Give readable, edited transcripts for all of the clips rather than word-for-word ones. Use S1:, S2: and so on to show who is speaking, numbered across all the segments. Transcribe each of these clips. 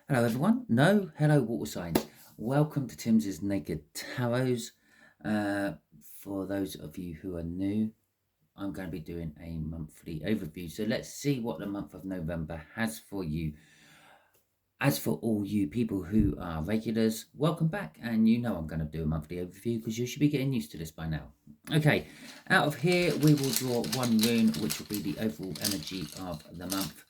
S1: Hello everyone. No, hello water signs. Welcome to Timsy Naked Tarots. For those of you who are new, I'm going to be doing a monthly overview. So let's see what the month of November has for you. As for all you people who are regulars, welcome back. And you know I'm going to do a monthly overview because you should be getting used to this by now. Okay, out of here we will draw one rune, which will be the overall energy of the month.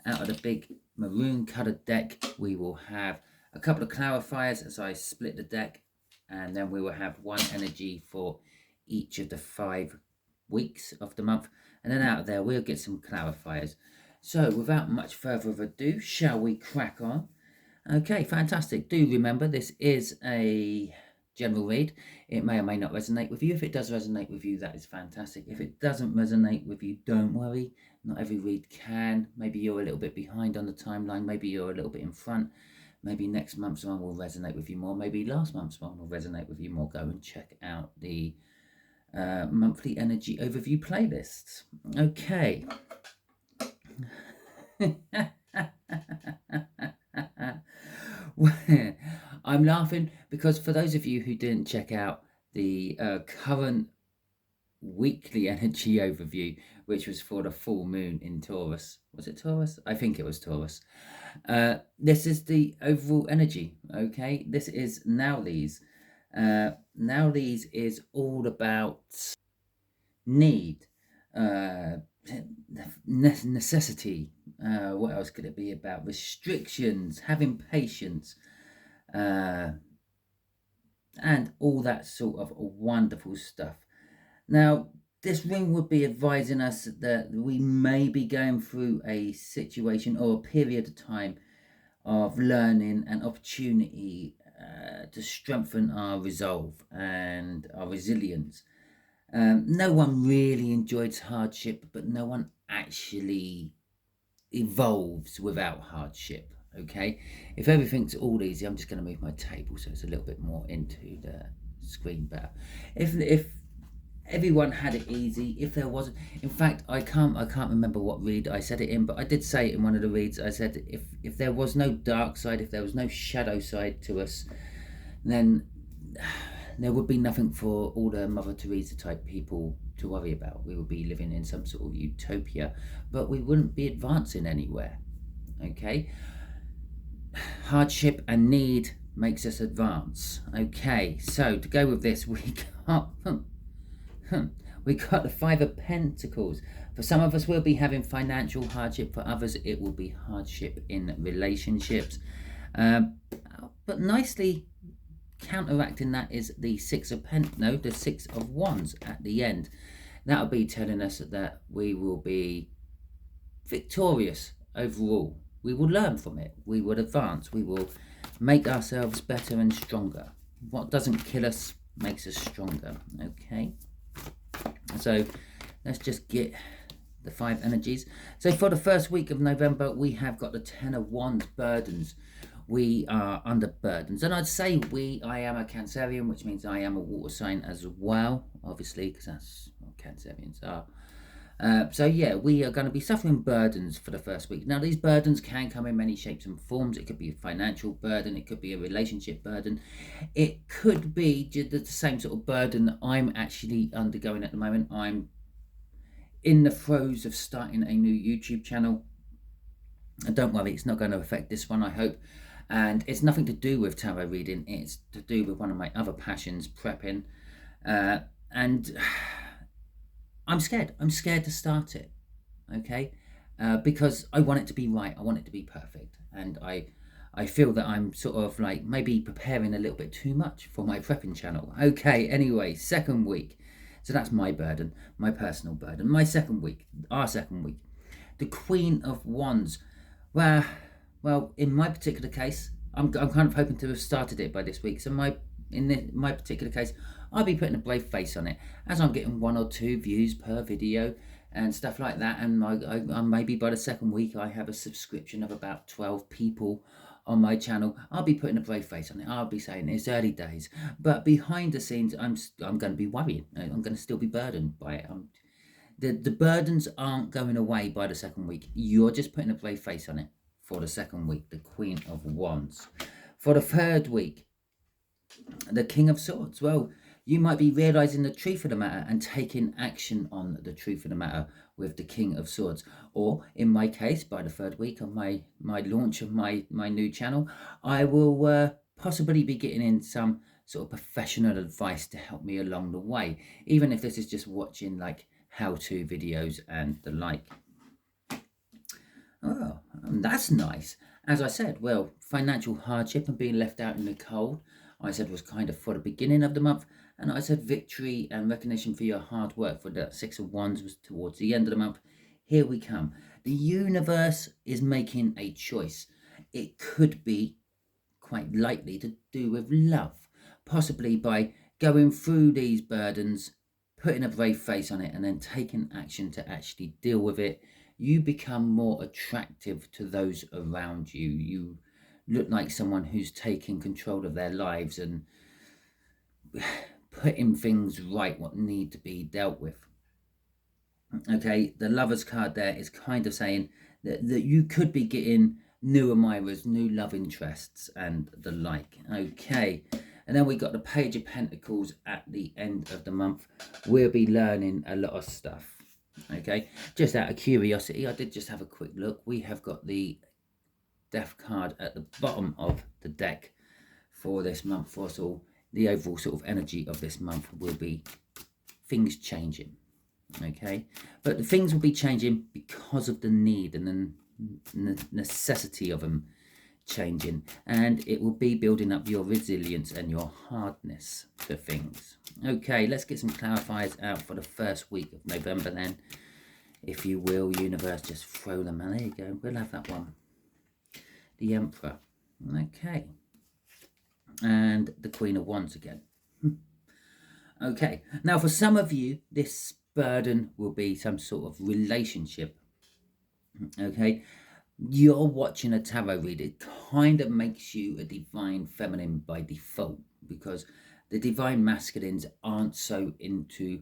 S1: Out of the big maroon coloured deck, we will have a couple of clarifiers as I split the deck, and then we will have one energy for each of the 5 weeks of the month, and then out of there we'll get some clarifiers. So without much further ado, shall we crack on? Okay, fantastic. Do remember this is a general read. It may or may not resonate with you. If it does resonate with you, that is fantastic. If it doesn't resonate with you, don't worry. Not every read can. Maybe you're a little bit behind on the timeline. Maybe you're a little bit in front. Maybe next month's one will resonate with you more. Maybe last month's one will resonate with you more. Go and check out the monthly energy overview playlists. Okay. I'm laughing because for those of you who didn't check out the current weekly energy overview, which was for the full moon in Taurus. Was it Taurus? I think it was Taurus. This is the overall energy, okay? This is Nowlies. Nowlies is all about need, necessity. What else could it be about? Restrictions, having patience, and all that sort of wonderful stuff. Now, this ring would be advising us that we may be going through a situation or a period of time of learning and opportunity to strengthen our resolve and our resilience. No one really enjoys hardship, but no one actually evolves without hardship. Okay, if everything's all easy, I'm just going to move my table so it's a little bit more into the screen better. If everyone had it easy, if there wasn't, in fact, I can't remember what read I said it in, but I did say it in one of the reads. I said if there was no dark side, if there was no shadow side to us, then there would be nothing for all the Mother Teresa type people to worry about. We would be living in some sort of utopia, but we wouldn't be advancing anywhere. Okay, hardship and need makes us advance. Okay, so to go with this, we got the 5 of Pentacles. For some of us, we'll be having financial hardship. For others, it will be hardship in relationships. But nicely counteracting that is the 6 of the 6 of Wands at the end. That'll be telling us that we will be victorious overall. We will learn from it. We will advance. We will make ourselves better and stronger. What doesn't kill us makes us stronger. Okay. So let's just get the 5 energies. So for the first week of November, we have got the 10 of Wands, burdens. We are under burdens, and I'd say I am a Cancerian, which means I am a water sign as well, obviously, because that's what Cancerians are. So yeah, we are going to be suffering burdens for the first week. Now, these burdens can come in many shapes and forms. It could be a financial burden. It could be a relationship burden. It could be the same sort of burden I'm actually undergoing at the moment. I'm in the throes of starting a new YouTube channel. And don't worry, it's not going to affect this one, I hope. And it's nothing to do with tarot reading. It's to do with one of my other passions, prepping. And I'm scared. I'm scared to start it, okay? Because I want it to be right. I want it to be perfect. And I feel that I'm sort of like maybe preparing a little bit too much for my prepping channel. Okay, anyway, second week. So that's my burden, my personal burden. My second week, our second week. The Queen of Wands. Well, in my particular case, I'm kind of hoping to have started it by this week. So in my particular case, I'll be putting a brave face on it as I'm getting 1 or 2 views per video and stuff like that. And I maybe by the second week, I have a subscription of about 12 people on my channel. I'll be putting a brave face on it. I'll be saying it's early days, but behind the scenes, I'm going to be worrying. I'm going to still be burdened by it. The burdens aren't going away by the second week. You're just putting a brave face on it for the second week, the Queen of Wands. For the third week, the King of Swords. Well, you might be realizing the truth of the matter and taking action on the truth of the matter with the King of Swords. Or in my case, by the third week of my launch of my new channel, I will possibly be getting in some sort of professional advice to help me along the way, even if this is just watching like how-to videos and the like. Oh, that's nice. As I said, well, financial hardship and being left out in the cold, I said was kind of for the beginning of the month. And I said victory and recognition for your hard work for the Six of Wands was towards the end of the month. Here we come. The universe is making a choice. It could be quite likely to do with love, possibly by going through these burdens, putting a brave face on it, and then taking action to actually deal with it. You become more attractive to those around you. You look like someone who's taking control of their lives and putting things right what need to be dealt with. Okay, the Lovers card there is kind of saying that you could be getting new admirers, new love interests and the like. Okay, and then we got the Page of Pentacles at the end of the month. We'll be learning a lot of stuff. Okay, just out of curiosity, I did just have a quick look. We have got the Death card at the bottom of the deck for this month for us all. The overall sort of energy of this month will be things changing. Okay, but the things will be changing because of the need and the necessity of them changing, and it will be building up your resilience and your hardness to things. Okay, let's get some clarifiers out for the first week of November then, if you will. Universe, just throw them out. There you go, we'll have that one. The Emperor. Okay, and the Queen of Wands again. Okay, now for some of you this burden will be some sort of relationship. Okay, you're watching a tarot read, it kind of makes you a divine feminine by default, because the divine masculines aren't so into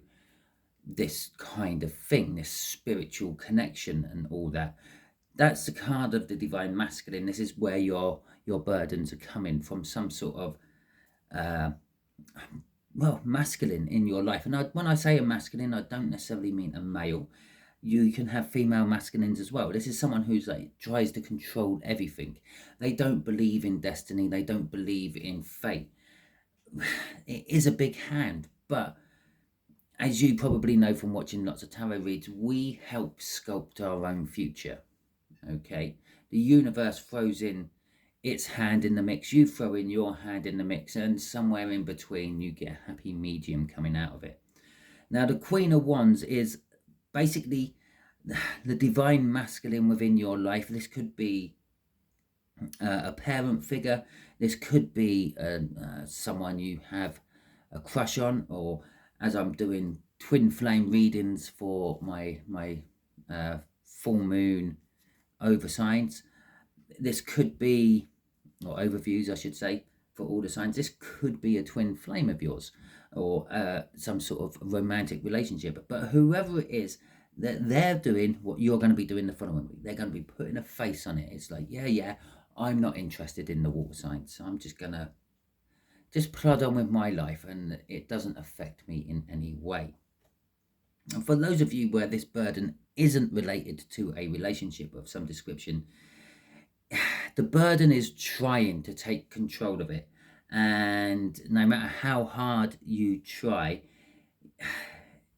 S1: this kind of thing, this spiritual connection and all that. That's the card of the divine masculine. This is where your burdens are coming from, some sort of well, masculine in your life. And when I say a masculine, I don't necessarily mean a male. You can have female masculines as well. This is someone who's like tries to control everything. They don't believe in destiny. They don't believe in fate. It is a big hand, but as you probably know from watching lots of tarot reads, we help sculpt our own future. Okay, the universe throws in its hand in the mix, you throw in your hand in the mix, and somewhere in between you get a happy medium coming out of it. Now the Queen of Wands is basically the divine masculine within your life. This could be a parent figure, this could be someone you have a crush on, or as I'm doing twin flame readings for my full moon over signs, this could be, or overviews I should say, for all the signs, this could be a twin flame of yours, or some sort of romantic relationship. But whoever it is, that they're doing what you're going to be doing the following week. They're going to be putting a face on it. It's like, yeah, I'm not interested in the water signs, so I'm just going to just plod on with my life, and it doesn't affect me in any way. And for those of you where this burden isn't related to a relationship of some description, the burden is trying to take control of it, and no matter how hard you try,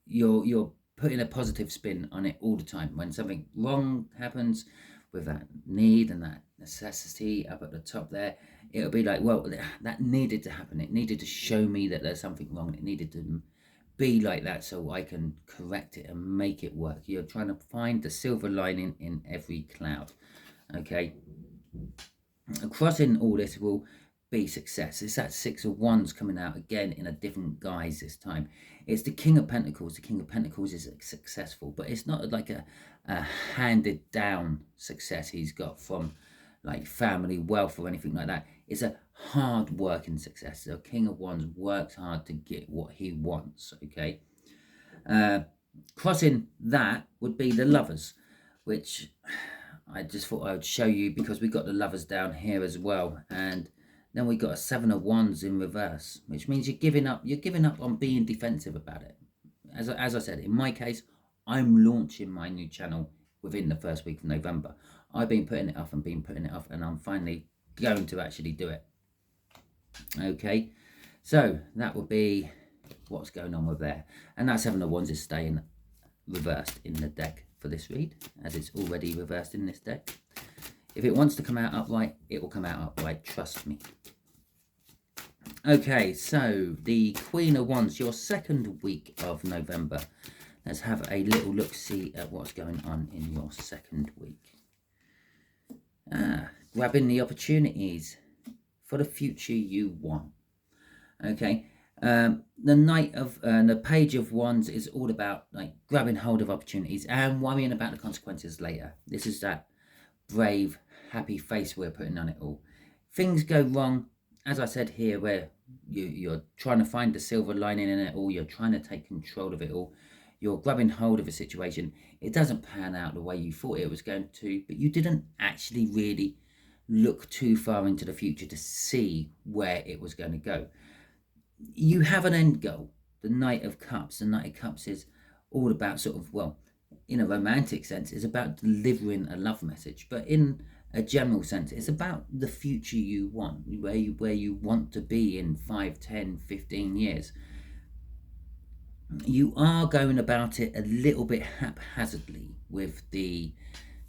S1: you're putting a positive spin on it all the time. When something wrong happens with that need and that necessity up at the top there, it'll be like, well, that needed to happen. It needed to show me that there's something wrong. It needed to be like that so I can correct it and make it work. You're trying to find the silver lining in every cloud. Okay, crossing all this will be success. It's that Six of Wands coming out again in a different guise this time. It's the King of Pentacles. The King of Pentacles is successful, but it's not like a handed down success he's got from like family wealth or anything like that. It's a hard working success. The King of Wands works hard to get what he wants. Okay, crossing that would be the Lovers, which I just thought I would show you, because we got the Lovers down here as well, and then we got a 7 of Wands in reverse, which means you're giving up on being defensive about it. As I said, in my case, I'm launching my new channel within the first week of November. I've been putting it off and I'm finally going to actually do it. Okay, so that would be what's going on with there. And that 7 of Wands is staying reversed in the deck for this read, as it's already reversed in this deck. If it wants to come out upright, it will come out upright, trust me. Okay, so the Queen of Wands, your second week of November. Let's have a little look-see at what's going on in your second week. Grabbing the opportunities for the future you want. Okay, the Knight of the Page of Wands is all about like grabbing hold of opportunities and worrying about the consequences later. This is that brave, happy face we're putting on it all. Things go wrong, as I said here, where you're trying to find the silver lining in it all. You're trying to take control of it all. You're grabbing hold of a situation. It doesn't pan out the way you thought it was going to, but you didn't actually really look too far into the future to see where it was going to go. You have an end goal, the Knight of Cups. The Knight of Cups is all about sort of, well, in a romantic sense, it's about delivering a love message, but in a general sense, it's about the future you want, where you want to be in 5, 10, 15 years. You are going about it a little bit haphazardly with the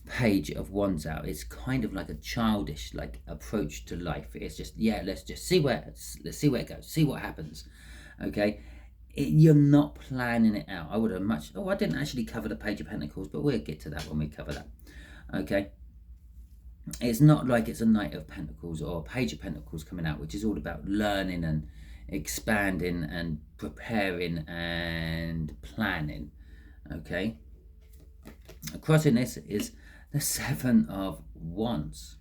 S1: Page of Wands out. It's kind of like a childish approach to life. It's just, yeah, let's see where it goes, see what happens. Okay, you're not planning it out. I would have I didn't actually cover the Page of Pentacles, but we'll get to that when we cover that. Okay, it's not like it's a Knight of Pentacles or a Page of Pentacles coming out, which is all about learning and expanding and preparing and planning. Okay, crossing this is the 7 of Wands,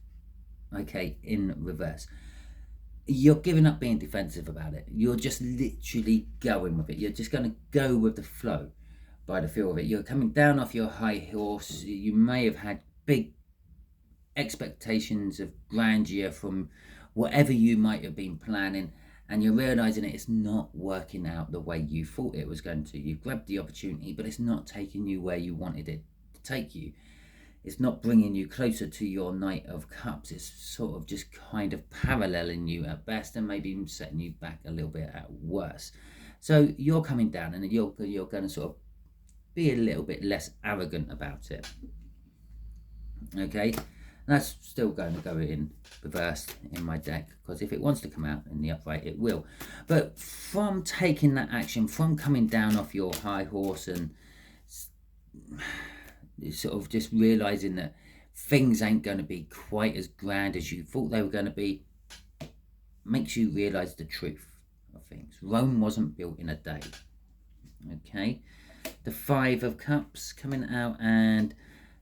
S1: okay, in reverse. You're giving up being defensive about it. You're just literally going with it. You're just going to go with the flow by the feel of it. You're coming down off your high horse. You may have had big expectations of grandeur from whatever you might have been planning, and you're realizing it's not working out the way you thought it was going to. You've grabbed the opportunity, but it's not taking you where you wanted it to take you. It's not bringing you closer to your Knight of Cups. It's sort of just kind of paralleling you at best, and maybe even setting you back a little bit at worst. So you're coming down, and you're going to sort of be a little bit less arrogant about it. Okay, that's still going to go in reversed in my deck, because if it wants to come out in the upright, it will. But from taking that action, from coming down off your high horse and sort of just realizing that things ain't going to be quite as grand as you thought they were going to be, makes you realize the truth of things. Rome wasn't built in a day. Okay, the 5 of Cups coming out and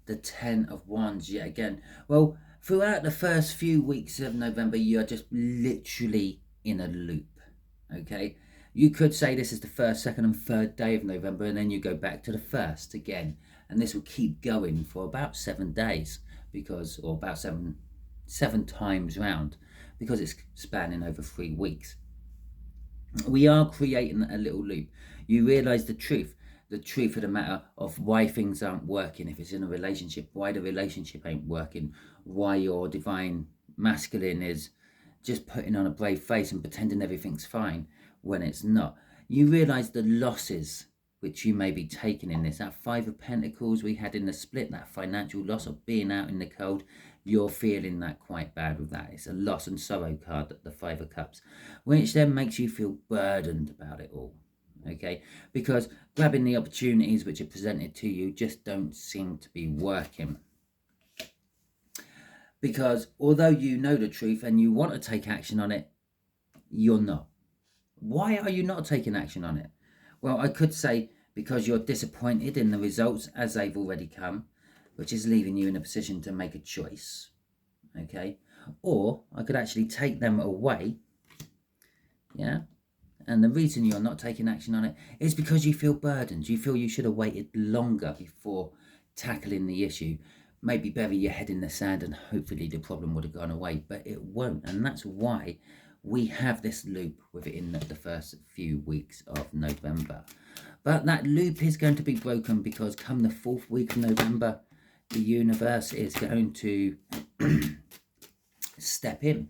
S1: the 10 of Wands yet again. Well, throughout the first few weeks of November, you're just literally in a loop. Okay, you could say this is the first, second and third day of November, and then you go back to the first again, and this will keep going for about 7 days, because, or about seven times round, because it's spanning over 3 weeks. We are creating a little loop. You realize the truth of the matter of why things aren't working. If it's in a relationship, why the relationship ain't working, why your divine masculine is just putting on a brave face and pretending everything's fine when it's not. You realize the losses which you may be taking in this. That 5 of Pentacles we had in the split, that financial loss of being out in the cold, you're feeling that quite bad with that. It's a loss and sorrow card, the 5 of Cups, which then makes you feel burdened about it all. Okay, because grabbing the opportunities which are presented to you just don't seem to be working. Because although you know the truth and you want to take action on it, you're not. Why are you not taking action on it? Well, I could say because you're disappointed in the results as they've already come, which is leaving you in a position to make a choice. Okay, or I could actually take them away. Yeah. And the reason you're not taking action on it is because you feel burdened. You feel you should have waited longer before tackling the issue. maybe bury your head in the sand and hopefully the problem would have gone away, but it won't. And that's why we have this loop within the first few weeks of November. But that loop is going to be broken because come the 4th week of November, the universe is going to step in.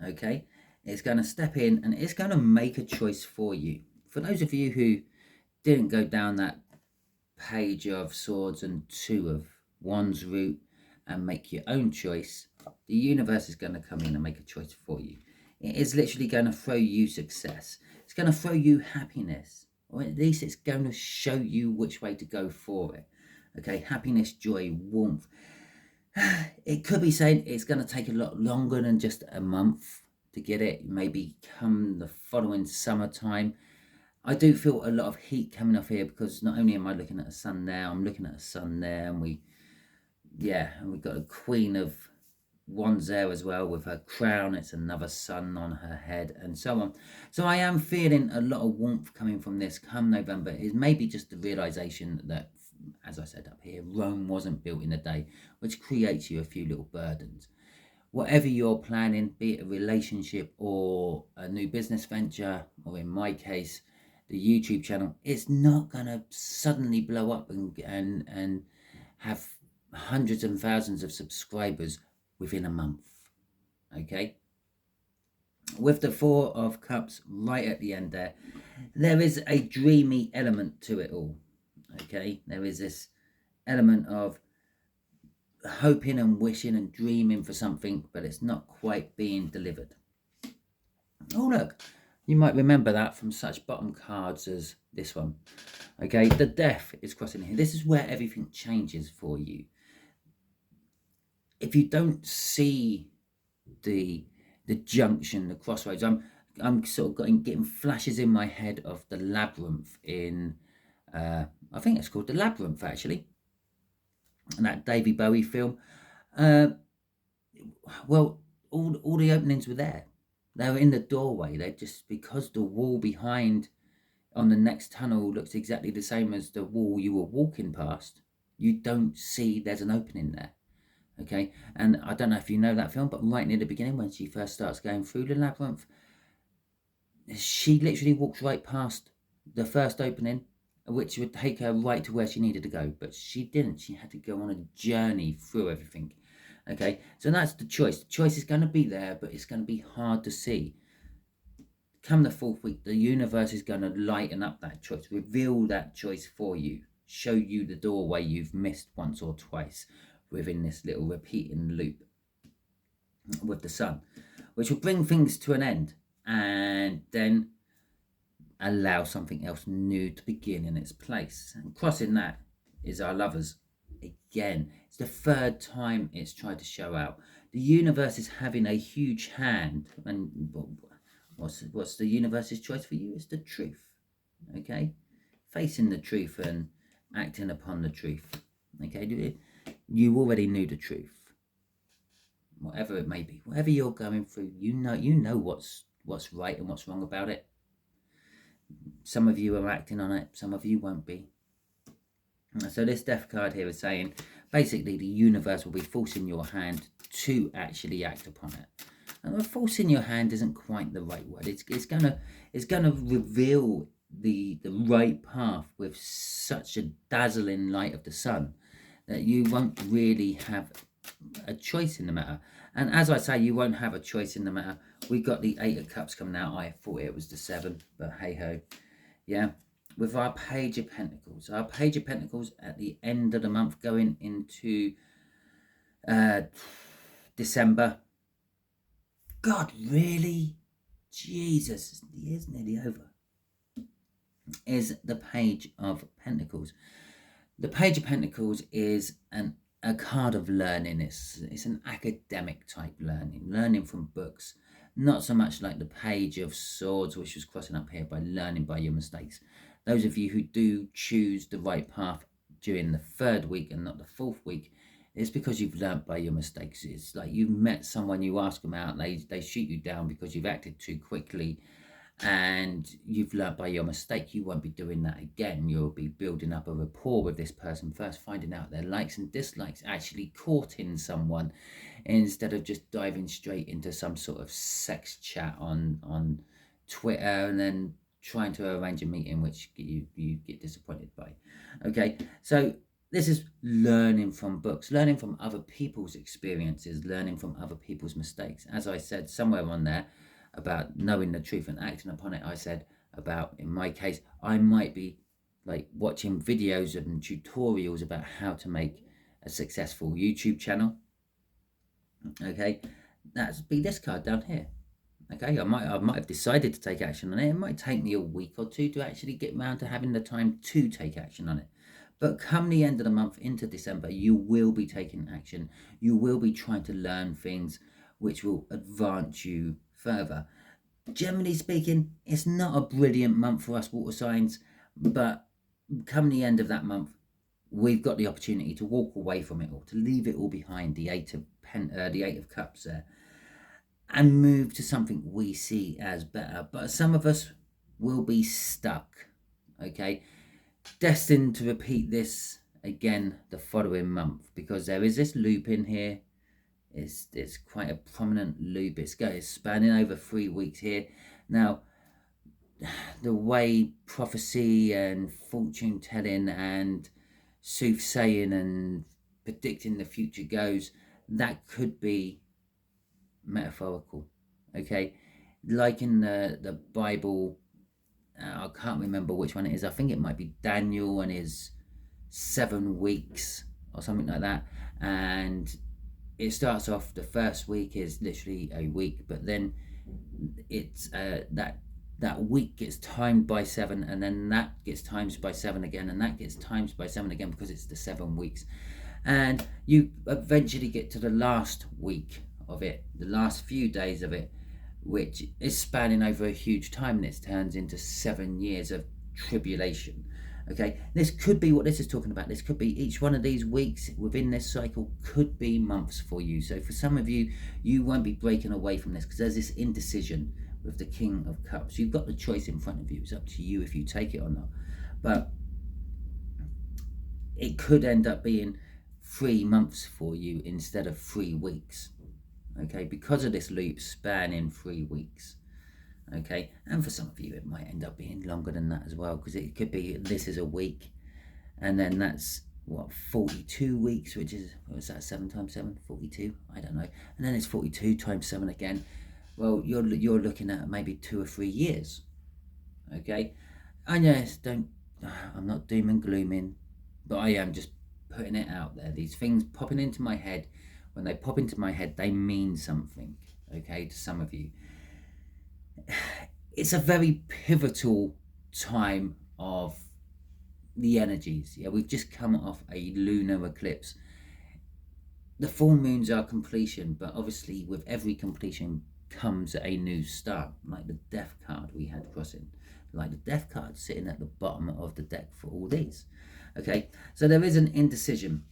S1: Okay, it's going to step in and it's going to make a choice for you. For those of you who didn't go down that Page of Swords and 2 of Wands route and make your own choice, the universe is going to come in and make a choice for you. It is literally going to throw you success. It's going to throw you happiness, or at least it's going to show you which way to go for it. Okay, happiness, joy, warmth. It could be saying it's going to take a lot longer than just a month to get it. Maybe come the following summertime. I do feel a lot of heat coming off here because not only am I looking at the sun there, I'm looking at the sun there, and we've got a Queen of Wands there as well with her crown. It's another sun on her head and so on. So I am feeling a lot of warmth coming from this come November. It's maybe just the realization that, as I said up here, Rome wasn't built in a day, which creates you a few little burdens. Whatever you're planning, be it a relationship or a new business venture, or in my case, the YouTube channel, it's not going to suddenly blow up and have hundreds and thousands of subscribers within a month. Okay, with the 4 of Cups right at the end there is a dreamy element to it all. Okay, there is this element of hoping and wishing and dreaming for something, but it's not quite being delivered. Oh look, you might remember that from such bottom cards as this one. Okay, the Death is crossing here. This is where everything changes for you. If you don't see the junction, the crossroads, I'm sort of getting flashes in my head of the Labyrinth in I think it's called The Labyrinth actually, and that David Bowie film. Well, all the openings were there. They were in the doorway. They just, because the wall behind on the next tunnel looks exactly the same as the wall you were walking past, you don't see there's an opening there. Okay, and I don't know if you know that film, but right near the beginning when she first starts going through the labyrinth, she literally walks right past the first opening, which would take her right to where she needed to go, but she didn't. She had to go on a journey through everything. Okay, so that's the choice. The choice is going to be there, but it's going to be hard to see. Come the 4th week, the universe is going to lighten up that choice, reveal that choice for you, show you the doorway you've missed once or twice within this little repeating loop with the Sun, which will bring things to an end and then allow something else new to begin in its place. And crossing that is our Lovers. Again, it's the 3rd time it's tried to show out. The universe is having a huge hand, and what's the universe's choice for you? It's the truth. Okay, facing the truth and acting upon the truth. Okay, you already knew the truth, whatever it may be, whatever you're going through. You know what's right and what's wrong about it. Some of you are acting on it, some of you won't be. So this Death card here is saying basically the universe will be forcing your hand to actually act upon it. And forcing your hand isn't quite the right word. It's gonna reveal the right path with such a dazzling light of the sun that you won't really have a choice in the matter. And as I say, you won't have a choice in the matter. We got the 8 of Cups coming out. I thought it was the 7, but hey ho. Yeah, with our Page of Pentacles. Our Page of Pentacles at the end of the month going into December. God, really? Jesus, the year's nearly over. Is the Page of Pentacles. The Page of Pentacles is a card of learning. It's an academic type learning from books. Not so much like the Page of Swords, which was crossing up here, by learning by your mistakes. Those of you who do choose the right path during the 3rd week and not the 4th week, it's because you've learnt by your mistakes. It's like you've met someone, you ask them out, they shoot you down because you've acted too quickly, and you've learnt by your mistake, you won't be doing that again. You'll be building up a rapport with this person first, finding out their likes and dislikes, actually courting someone instead of just diving straight into some sort of sex chat on Twitter and then trying to arrange a meeting which you get disappointed by. Okay, so this is learning from books, learning from other people's experiences, learning from other people's mistakes. As I said somewhere on there about knowing the truth and acting upon it, I said about, in my case, I might be like watching videos and tutorials about how to make a successful YouTube channel. Okay, that's be this card down here. Okay, I might have decided to take action on it. It might take me a week or two to actually get around to having the time to take action on it. But come the end of the month into December, you will be taking action. You will be trying to learn things which will advance you further. Generally speaking, it's not a brilliant month for us water signs, but come the end of that month, we've got the opportunity to walk away from it all, to leave it all behind, the Eight of Cups there, and move to something we see as better. But some of us will be stuck, okay, destined to repeat this again the following month, because there is this loop in here. It's quite a prominent loop. It's spanning over 3 weeks here. Now, the way prophecy and fortune telling and soothsaying and predicting the future goes, that could be metaphorical. Okay, like in the Bible, I can't remember which one it is. I think it might be Daniel and his 7 weeks or something like that. And it starts off, the first week is literally a week, but then it's that week gets timed by 7, and then that gets times by 7 again, and that gets times by 7 again, because it's the 7 weeks. And you eventually get to the last week of it, the last few days of it, which is spanning over a huge time, and it turns into 7 years of tribulation. Okay, this could be what this is talking about. This could be each one of these weeks within this cycle could be months for you. So for some of you, you won't be breaking away from this, because there's this indecision with the King of Cups. You've got the choice in front of you. It's up to you if you take it or not. But it could end up being 3 months for you instead of 3 weeks. Okay, because of this loop spanning 3 weeks. Okay, and for some of you it might end up being longer than that as well, because it could be this is a week, and then that's what, 42 weeks, which is, what's that, 7 times 7, 42, I don't know, and then it's 42 times 7 again. Well, you're looking at maybe 2 or 3 years. Okay, and yes, I'm not doom and glooming, but I am just putting it out there. These things popping into my head, when they pop into my head, they mean something. Okay, to some of you, it's a very pivotal time of the energies. Yeah, we've just come off a lunar eclipse. The full moons are completion, but obviously with every completion comes a new start, like the death card we had crossing, like the death card sitting at the bottom of the deck for all these. Okay, so there is an indecision.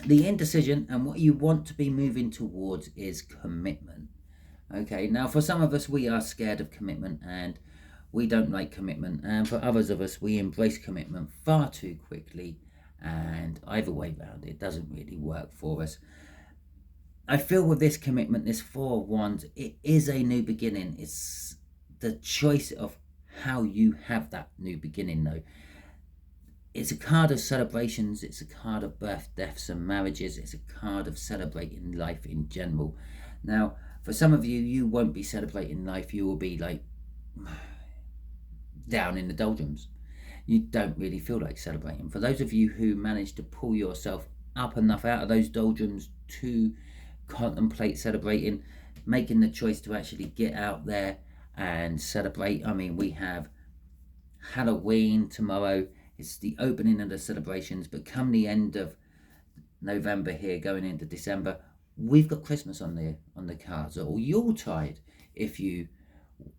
S1: The indecision, and what you want to be moving towards, is commitment. Okay, now for some of us, we are scared of commitment and we don't like commitment, and for others of us, we embrace commitment far too quickly, and either way round, it doesn't really work for us. I feel with this commitment, this Four of Wands, it is a new beginning. It's the choice of how you have that new beginning, though. It's a card of celebrations. It's a card of birth, deaths, and marriages. It's a card of celebrating life in general. Now, for some of you, you won't be celebrating life. You will be like down in the doldrums. You don't really feel like celebrating. For those of you who manage to pull yourself up enough out of those doldrums to contemplate celebrating, making the choice to actually get out there and celebrate. I mean, we have Halloween tomorrow. It's the opening of the celebrations, but come the end of November here, going into December, we've got Christmas on the cards, or Yuletide, if you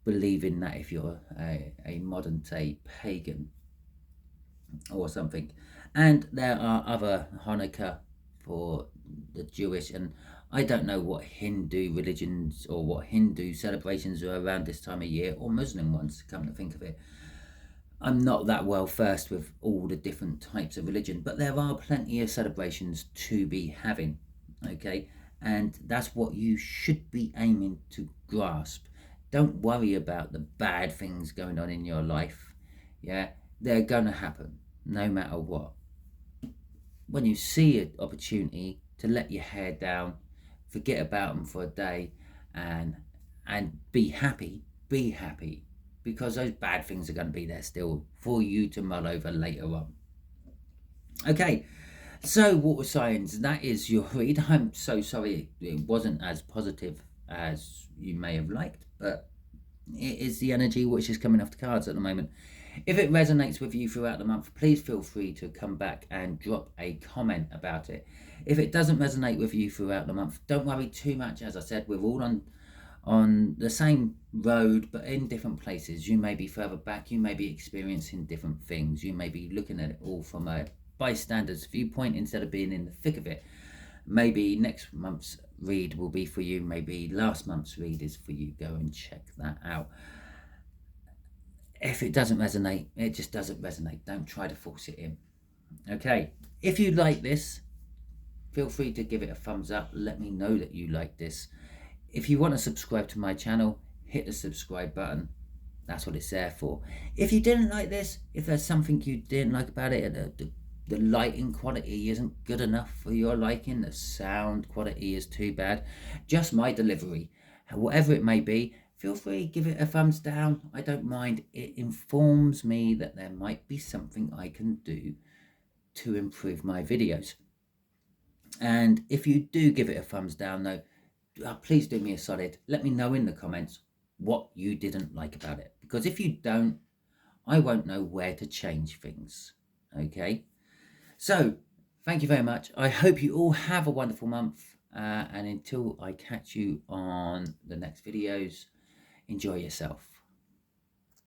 S1: believe in that, if you're a modern day pagan or something. And there are other Hanukkah for the Jewish, and I don't know what Hindu religions or what Hindu celebrations are around this time of year, or Muslim ones, come to think of it. I'm not that well versed with all the different types of religion, but there are plenty of celebrations to be having, okay? And that's what you should be aiming to grasp. Don't worry about the bad things going on in your life. Yeah, they're going to happen no matter what. When you see an opportunity to let your hair down, forget about them for a day, and be happy, because those bad things are going to be there still for you to mull over later on. Okay, so water signs, that is your read. I'm so sorry it wasn't as positive as you may have liked, but it is the energy which is coming off the cards at the moment. If it resonates with you throughout the month, please feel free to come back and drop a comment about it. If it doesn't resonate with you throughout the month, don't worry too much. As I said, we're all on the same road, but in different places. You may be further back, you may be experiencing different things, you may be looking at it all from a bystander's viewpoint instead of being in the thick of it. Maybe next month's read will be for you, maybe last month's read is for you. Go and check that out. If it doesn't resonate, it just doesn't resonate. Don't try to force it in. Okay, if you like this, feel free to give it a thumbs up. Let me know that you like this. If you want to subscribe to my channel, hit the subscribe button. That's what it's there for. If you didn't like this, if there's something you didn't like about it, the lighting quality isn't good enough for your liking, the sound quality is too bad, just my delivery, whatever it may be, feel free, give it a thumbs down. I don't mind. It informs me that there might be something I can do to improve my videos. And if you do give it a thumbs down though, please do me a solid. Let me know in the comments what you didn't like about it. Because if you don't, I won't know where to change things. Okay? So, thank you very much. I hope you all have a wonderful month. And until I catch you on the next videos, enjoy yourself.